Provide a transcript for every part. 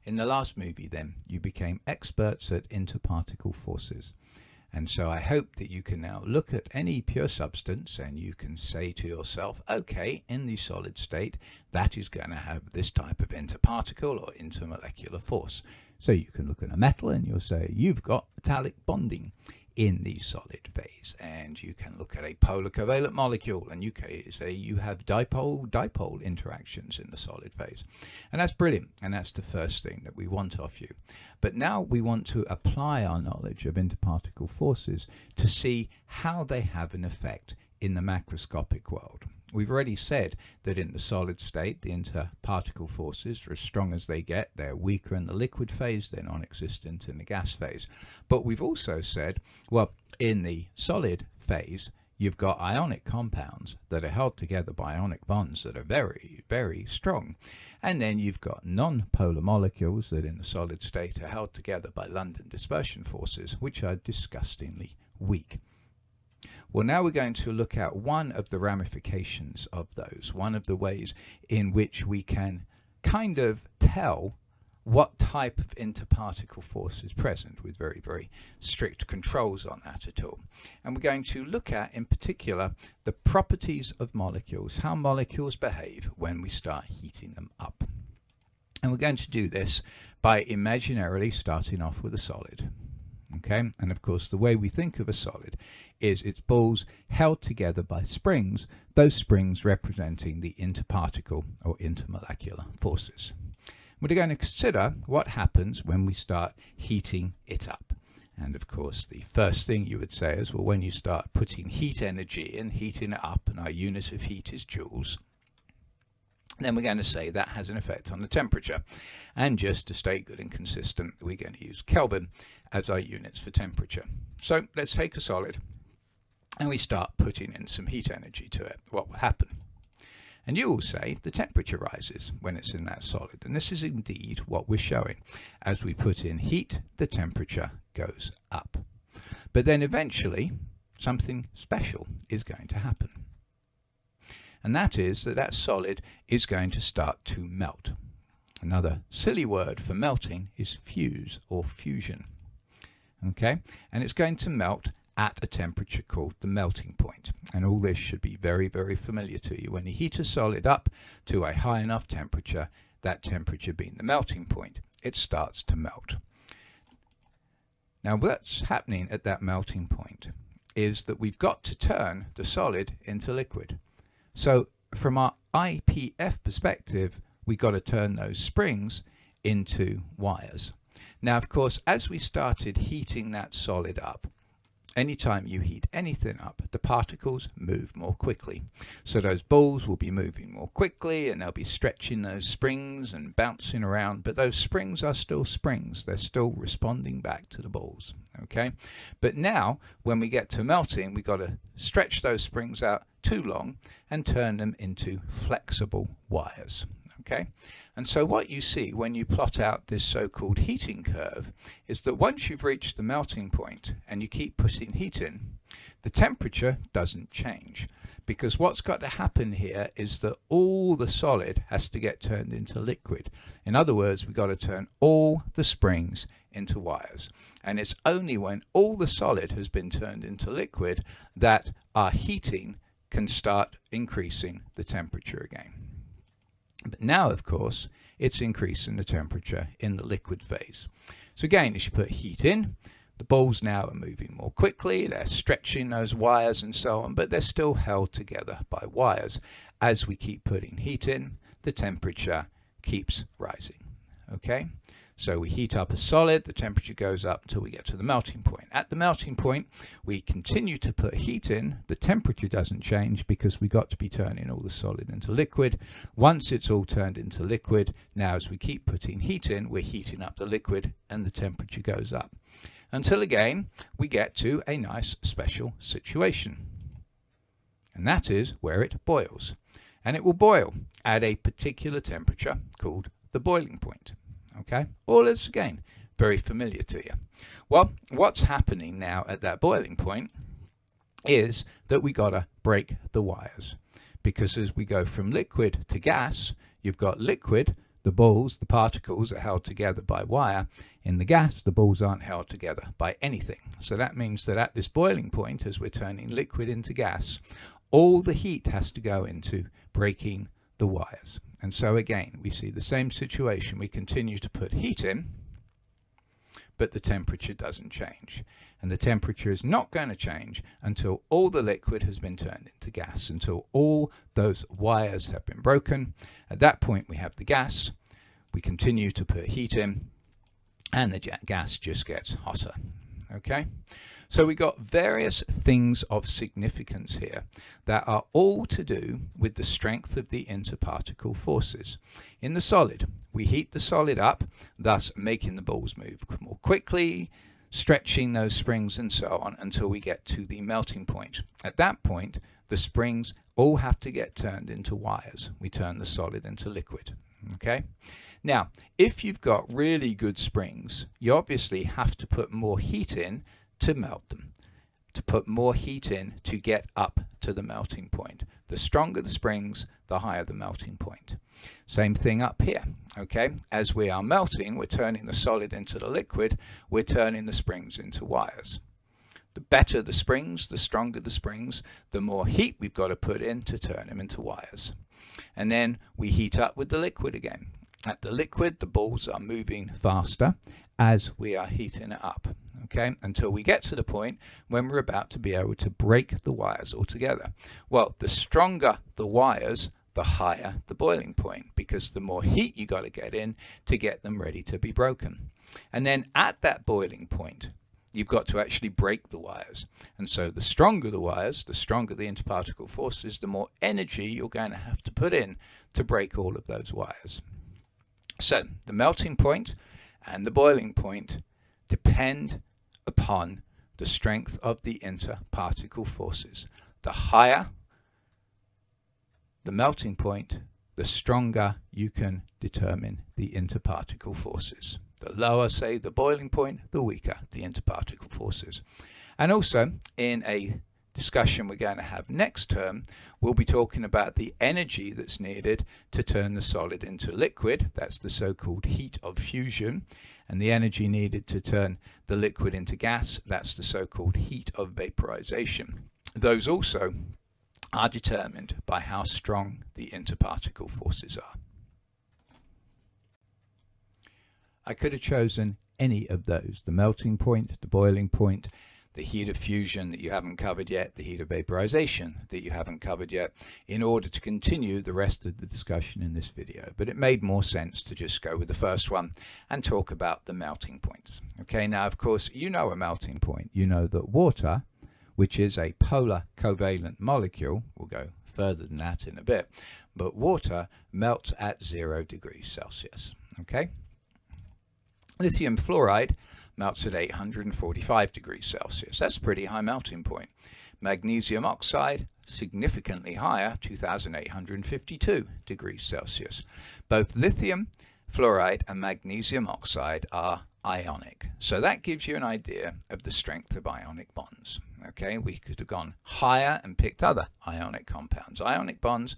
In the last movie then, you became experts at interparticle forces. And so I hope that you can now look at any pure substance and you can say to yourself, okay, in the solid state, that is going to have this type of interparticle or intermolecular force. So you can look at a metal and you'll say, you've got metallic bonding in the solid phase. And you can look at a polar covalent molecule and you can say you have dipole-dipole interactions in the solid phase. And that's brilliant. And that's the first thing that we want of you. But now we want to apply our knowledge of interparticle forces to see how they have an effect in the macroscopic world. We've already said that in the solid state, the interparticle forces are as strong as they get. They're weaker in the liquid phase, they're non-existent in the gas phase. But we've also said, well, in the solid phase, you've got ionic compounds that are held together by ionic bonds that are very, very strong. And then you've got non-polar molecules that in the solid state are held together by London dispersion forces, which are disgustingly weak. Well, now we're going to look at one of the ramifications of those, one of the ways in which we can kind of tell what type of interparticle force is present with very, very strict controls on that at all. And we're going to look at, in particular, the properties of molecules, how molecules behave when we start heating them up. And we're going to do this by imaginarily starting off with a solid. Okay, and of course the way we think of a solid is its balls held together by springs, those springs representing the interparticle or intermolecular forces. We're going to consider what happens when we start heating it up. And of course the first thing you would say is, well, when you start putting heat energy in, heating it up, and our unit of heat is joules, then we're going to say that has an effect on the temperature. And just to stay good and consistent, we're going to use Kelvin as our units for temperature. So let's take a solid and we start putting in some heat energy to it. What will happen? And you will say the temperature rises when it's in that solid. And this is indeed what we're showing. As we put in heat, the temperature goes up. But then eventually something special is going to happen. And that is that that solid is going to start to melt. Another silly word for melting is fuse or fusion. Okay, and it's going to melt at a temperature called the melting point. And all this should be very, very familiar to you. When you heat a solid up to a high enough temperature, that temperature being the melting point, it starts to melt. Now what's happening at that melting point is that we've got to turn the solid into liquid. So from our IPF perspective, we've got to turn those springs into wires. Now, of course, as we started heating that solid up, anytime you heat anything up, the particles move more quickly. So those balls will be moving more quickly and they'll be stretching those springs and bouncing around, but those springs are still springs. They're still responding back to the balls. Okay, but now when we get to melting, we've got to stretch those springs out too long and turn them into flexible wires. Okay, and so what you see when you plot out this so-called heating curve is that once you've reached the melting point and you keep putting heat in, the temperature doesn't change, because what's got to happen here is that all the solid has to get turned into liquid. In other words, we've got to turn all the springs into wires. And it's only when all the solid has been turned into liquid that our heating can start increasing the temperature again. But now, of course, it's increasing the temperature in the liquid phase. So again, as you put heat in, the balls now are moving more quickly, they're stretching those wires and so on, but they're still held together by wires. As we keep putting heat in, the temperature keeps rising. Okay, so we heat up a solid, the temperature goes up until we get to the melting point. At the melting point, we continue to put heat in, the temperature doesn't change because we got to be turning all the solid into liquid. Once it's all turned into liquid, now as we keep putting heat in, we're heating up the liquid and the temperature goes up. Until again, we get to a nice special situation. And that is where it boils. And it will boil at a particular temperature called the boiling point. Okay, all is again very familiar to you. Well, what's happening now at that boiling point is that we got to break the wires, because as we go from liquid to gas, you've got liquid the balls, the particles, are held together by wire. In the gas, the balls aren't held together by anything. So that means that at this boiling point, as we're turning liquid into gas, all the heat has to go into breaking the wires. And so again, we see the same situation. We continue to put heat in, but the temperature doesn't change. And the temperature is not going to change until all the liquid has been turned into gas, until all those wires have been broken. At that point, we have the gas. We continue to put heat in, and the gas just gets hotter. Okay? So we got various things of significance here that are all to do with the strength of the interparticle forces. In the solid, we heat the solid up, thus making the balls move more quickly, stretching those springs and so on until we get to the melting point. At that point, the springs all have to get turned into wires. We turn the solid into liquid. Okay? Now, if you've got really good springs, you obviously have to put more heat in to melt them, to put more heat in to get up to the melting point. The stronger the springs, the higher the melting point. Same thing up here, okay? As we are melting, we're turning the solid into the liquid, we're turning the springs into wires. The better the springs, the stronger the springs, the more heat we've got to put in to turn them into wires. And then we heat up with the liquid again. At the liquid, the balls are moving faster as we are heating it up. Okay, until we get to the point when we're about to be able to break the wires altogether. Well, the stronger the wires, the higher the boiling point, because the more heat you got to get in to get them ready to be broken. And then at that boiling point, you've got to actually break the wires. And so the stronger the wires, the stronger the interparticle forces, the more energy you're going to have to put in to break all of those wires. So the melting point and the boiling point depend upon the strength of the interparticle forces. The higher the melting point, the stronger you can determine the interparticle forces. The lower, say, the boiling point, the weaker the interparticle forces. And also, in a discussion we're going to have next term, we'll be talking about the energy that's needed to turn the solid into liquid. That's the so-called heat of fusion. And the energy needed to turn the liquid into gas, that's the so-called heat of vaporization. Those also are determined by how strong the interparticle forces are. I could have chosen any of those, the melting point, the boiling point, the heat of fusion that you haven't covered yet, the heat of vaporization that you haven't covered yet, in order to continue the rest of the discussion in this video. But it made more sense to just go with the first one and talk about the melting points. Okay, now of course you know a melting point. You know that water, which is a polar covalent molecule, we'll go further than that in a bit, but water melts at 0 degrees Celsius. Okay, lithium fluoride melts at 845 degrees Celsius. That's a pretty high melting point. Magnesium oxide, significantly higher, 2852 degrees Celsius. Both lithium fluoride and magnesium oxide are ionic. So that gives you an idea of the strength of ionic bonds. Okay, we could have gone higher and picked other ionic compounds. Ionic bonds,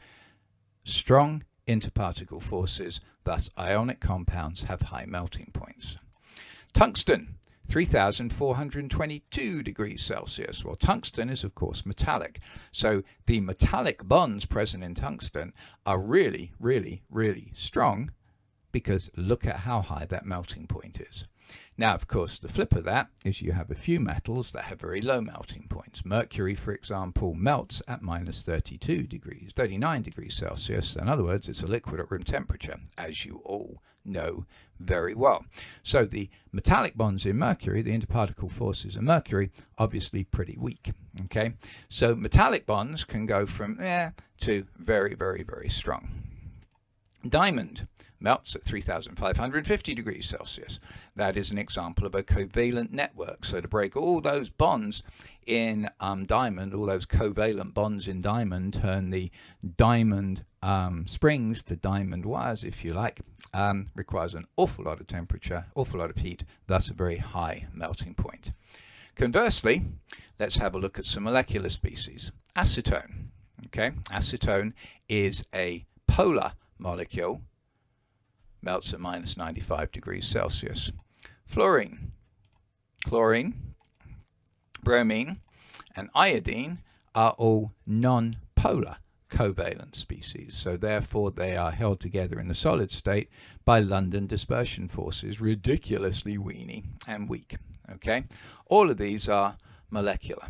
strong interparticle forces, thus ionic compounds have high melting points. Tungsten, 3,422 degrees Celsius. Well, tungsten is, of course, metallic. So the metallic bonds present in tungsten are really, really, really strong, because look at how high that melting point is. Now, of course, the flip of that is you have a few metals that have very low melting points. Mercury, for example, melts at minus 39 degrees Celsius. In other words, it's a liquid at room temperature, as you all know very well. So the metallic bonds in mercury, the interparticle forces in mercury, obviously pretty weak. Okay, so metallic bonds can go from there to very, very, very strong. Diamond melts at 3,550 degrees Celsius. That is an example of a covalent network. So to break all those bonds in diamond, all those covalent bonds in diamond, turn the diamond springs to diamond wires, if you like, requires an awful lot of temperature, awful lot of heat, thus a very high melting point. Conversely, let's have a look at some molecular species. Acetone. Okay, acetone is a polar molecule melts at minus 95 degrees Celsius. Fluorine, chlorine, bromine, and iodine are all non-polar covalent species, so therefore they are held together in the solid state by London dispersion forces, ridiculously weeny and weak. Okay, all of these are molecular.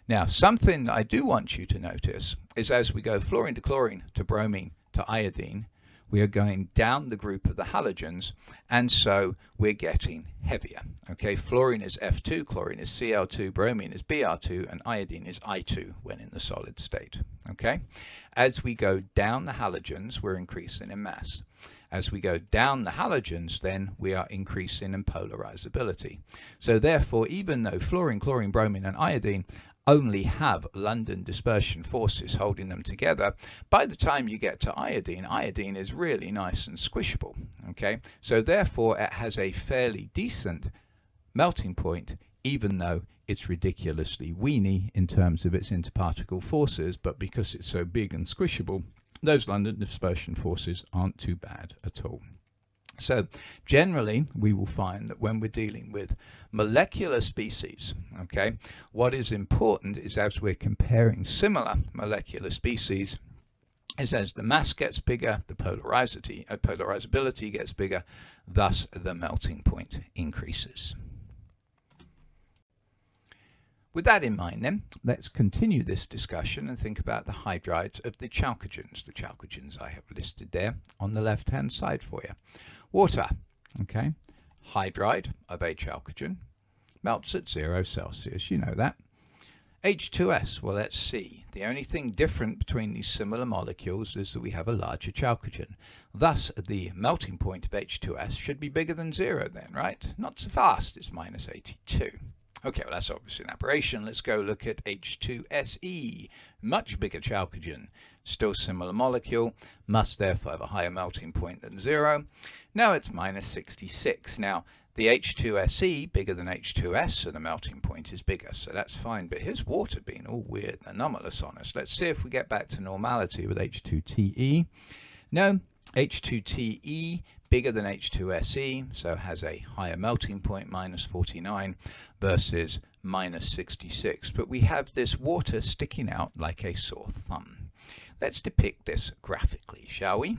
Now, something I do want you to notice is as we go fluorine to chlorine to bromine to iodine, we are going down the group of the halogens, and so we're getting heavier. Okay, fluorine is F2, chlorine is Cl2, bromine is Br2, and iodine is I2 when in the solid state. Okay, as we go down the halogens, we're increasing in mass. As we go down the halogens, then we are increasing in polarizability. So therefore, even though fluorine, chlorine, bromine, and iodine only have London dispersion forces holding them together, by the time you get to iodine, iodine is really nice and squishable. Okay, so therefore it has a fairly decent melting point, even though it's ridiculously weeny in terms of its interparticle forces, but because it's so big and squishable, those London dispersion forces aren't too bad at all. So generally, we will find that when we're dealing with molecular species, okay, what is important is as we're comparing similar molecular species, is as the mass gets bigger, the polarizability gets bigger, thus the melting point increases. With that in mind then, let's continue this discussion and think about the hydrides of the chalcogens. The chalcogens I have listed there on the left-hand side for you. Water, okay, hydride of a chalcogen, melts at 0 Celsius, you know that. H2S, well, let's see. The only thing different between these similar molecules is that we have a larger chalcogen. Thus, the melting point of H2S should be bigger than 0 then, right? Not so fast, it's minus 82. Okay, well, that's obviously an aberration. Let's go look at H2SE, much bigger chalcogen, still similar molecule, must therefore have a higher melting point than 0. Now it's minus 66. Now, the H2SE, bigger than H2S, so the melting point is bigger, so that's fine. But here's water being all weird and anomalous on us. Let's see if we get back to normality with H2TE. No, H2TE, bigger than H2SE, so has a higher melting point, minus 49 versus minus 66. But we have this water sticking out like a sore thumb. Let's depict this graphically, shall we?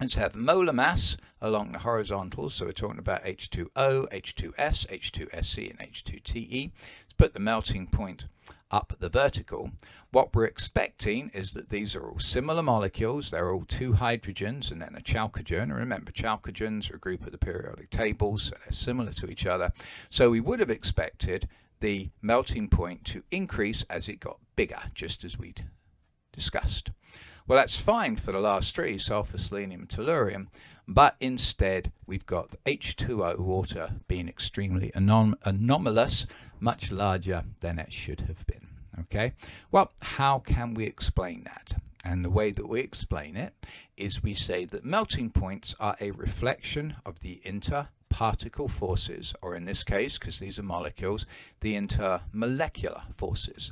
Let's have molar mass along the horizontals, so we're talking about H2O, H2S, H2SE, and H2TE. Let's put the melting point up the vertical. What we're expecting is that these are all similar molecules. They're all 2 hydrogens and then a chalcogen. Remember, chalcogens are a group of the periodic table, so they're similar to each other. So we would have expected the melting point to increase as it got bigger, just as we'd discussed. Well, that's fine for the last 3, sulfur, selenium, tellurium, but instead we've got H2O water being extremely anomalous, much larger than it should have been. Okay, well, how can we explain that? And the way that we explain it is we say that melting points are a reflection of the interparticle forces, or in this case, because these are molecules, the intermolecular forces.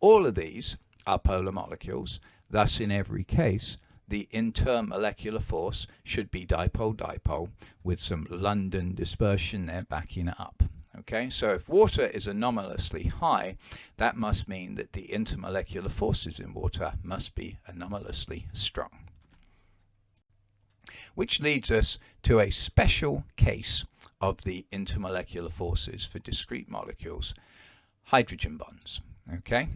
All of these are polar molecules. Thus, in every case, the intermolecular force should be dipole-dipole with some London dispersion there backing it up. Okay, so if water is anomalously high, that must mean that the intermolecular forces in water must be anomalously strong. Which leads us to a special case of the intermolecular forces for discrete molecules, hydrogen bonds. Okay,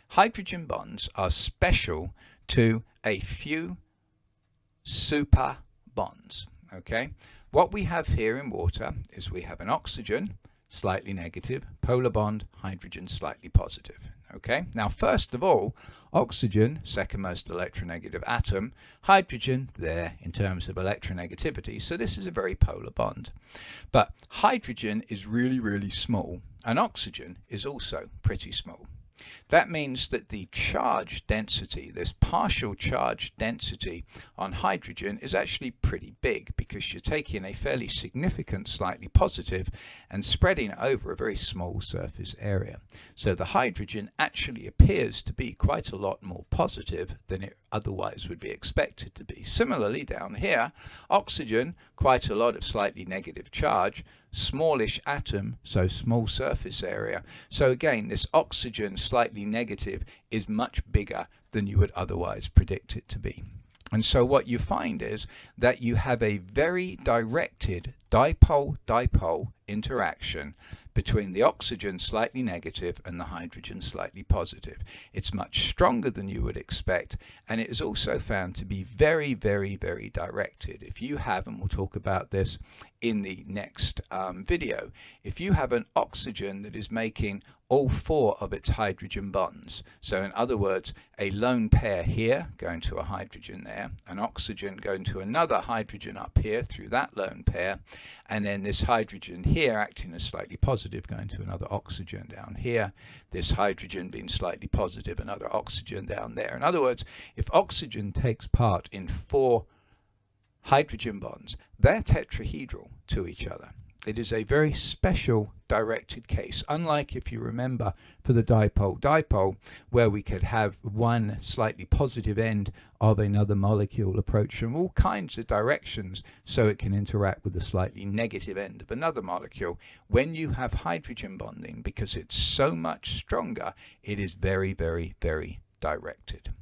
hydrogen bonds are special to a few super bonds. Okay, what we have here in water is we have an oxygen, slightly negative, polar bond, hydrogen, slightly positive. Okay, now first of all, oxygen, second most electronegative atom, hydrogen there in terms of electronegativity, so this is a very polar bond. But hydrogen is really, really small, and oxygen is also pretty small. That means that the charge density, this partial charge density on hydrogen is actually pretty big, because you're taking a fairly significant slightly positive and spreading it over a very small surface area. So the hydrogen actually appears to be quite a lot more positive than it otherwise would be expected to be. Similarly, down here, oxygen, quite a lot of slightly negative charge, smallish atom, so small surface area. So again, this oxygen slightly negative is much bigger than you would otherwise predict it to be. And so what you find is that you have a very directed dipole-dipole interaction between the oxygen slightly negative and the hydrogen slightly positive. It's much stronger than you would expect, and it is also found to be very, very, very directed. If you have, and we'll talk about this in the next video, if you have an oxygen that is making all 4 of its hydrogen bonds, so in other words, a lone pair here going to a hydrogen there, an oxygen going to another hydrogen up here through that lone pair, and then this hydrogen here acting as slightly positive going to another oxygen down here, this hydrogen being slightly positive, another oxygen down there. In other words, if oxygen takes part in 4 hydrogen bonds, they're tetrahedral to each other. It is a very special directed case, unlike, if you remember, for the dipole-dipole, where we could have one slightly positive end of another molecule approach from all kinds of directions so it can interact with the slightly negative end of another molecule. When you have hydrogen bonding, because it's so much stronger, it is very, very, very directed.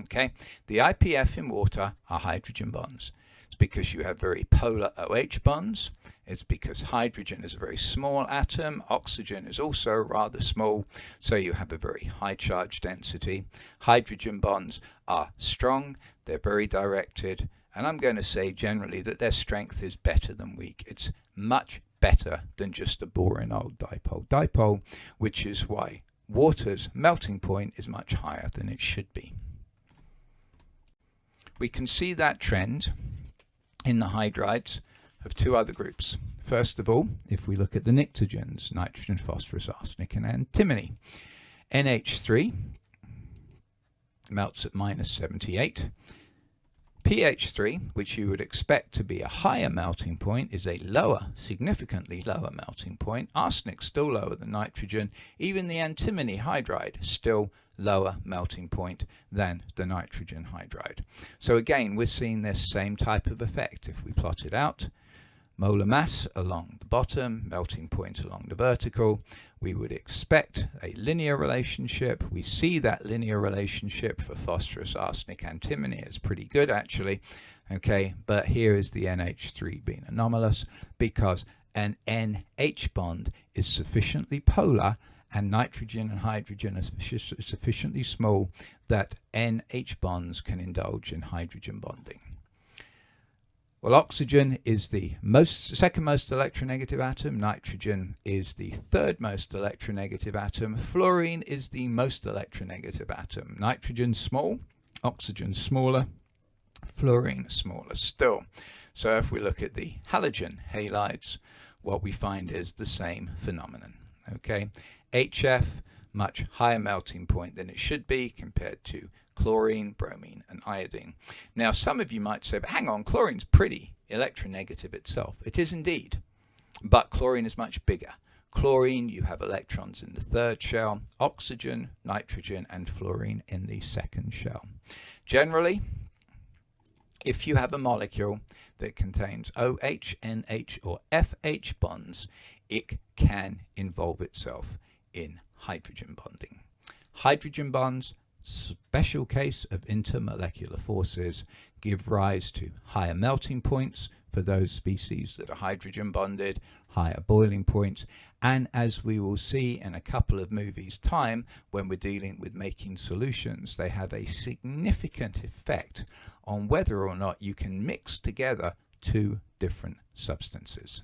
Okay, the IPF in water are hydrogen bonds. It's because you have very polar OH bonds. It's because hydrogen is a very small atom, oxygen is also rather small, so you have a very high charge density. Hydrogen bonds are strong, they're very directed, and I'm going to say generally that their strength is better than weak. It's much better than just a boring old dipole-dipole, which is why water's melting point is much higher than it should be. We can see that trend in the hydrides of 2 other groups. First of all, if we look at the pnictogens, nitrogen, phosphorus, arsenic, and antimony, NH3 melts at -78. pH3, which you would expect to be a higher melting point, is a lower, significantly lower melting point. Arsenic still lower than nitrogen. Even the antimony hydride still lower melting point than the nitrogen hydride. So again, we're seeing this same type of effect. If we plot it out, molar mass along the bottom, melting point along the vertical, we would expect a linear relationship. We see that linear relationship for phosphorus, arsenic, antimony. It's pretty good actually. Okay, but here is the NH3 being anomalous because an NH bond is sufficiently polar and nitrogen and hydrogen are sufficiently small that NH bonds can indulge in hydrogen bonding. Well, oxygen is the second most electronegative atom, nitrogen is the 3rd most electronegative atom, fluorine is the most electronegative atom. Nitrogen small, oxygen smaller, fluorine smaller still. So if we look at the halogen halides, what we find is the same phenomenon. Okay, HF, much higher melting point than it should be compared to chlorine, bromine, and iodine. Now, some of you might say, but hang on, chlorine's pretty electronegative itself. It is indeed, but chlorine is much bigger. Chlorine, you have electrons in the 3rd shell, oxygen, nitrogen, and fluorine in the 2nd shell. Generally, if you have a molecule that contains OH, NH, or FH bonds, it can involve itself in hydrogen bonding. Hydrogen bonds, special case of intermolecular forces, give rise to higher melting points for those species that are hydrogen bonded, higher boiling points, and as we will see in a couple of movies' time when we're dealing with making solutions, they have a significant effect on whether or not you can mix together 2 different substances.